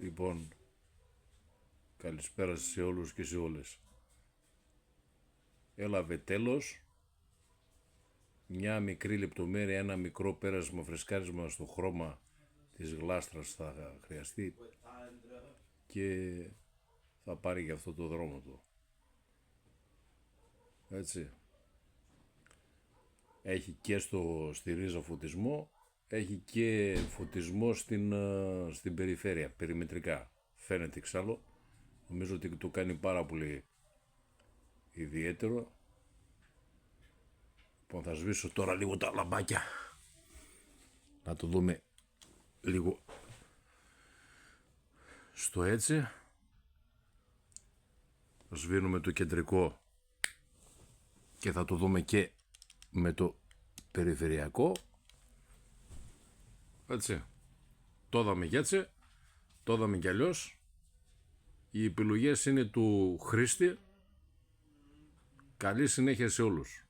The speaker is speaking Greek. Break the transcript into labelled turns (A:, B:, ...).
A: Λοιπόν, καλησπέρα σε όλους και σε όλες. Έλαβε τέλος μια μικρή λεπτομέρεια, ένα μικρό πέρασμα, φρεσκάρισμα στο χρώμα της γλάστρας θα χρειαστεί και θα πάρει για αυτό το δρόμο του. Έτσι. Έχει και στη ρίζα φωτισμό, έχει και φωτισμό στην περιφέρεια, περιμετρικά. Φαίνεται εξάλλου. Νομίζω ότι το κάνει πάρα πολύ ιδιαίτερο. Λοιπόν, θα σβήσω τώρα λίγο τα λαμπάκια. Να το δούμε λίγο στο έτσι. Σβήνουμε το κεντρικό και θα το δούμε και με το περιφερειακό. Έτσι. Το είδαμε κι έτσι. Το είδαμε κι αλλιώς. Οι επιλογές είναι του χρήστη. Καλή συνέχεια σε όλους.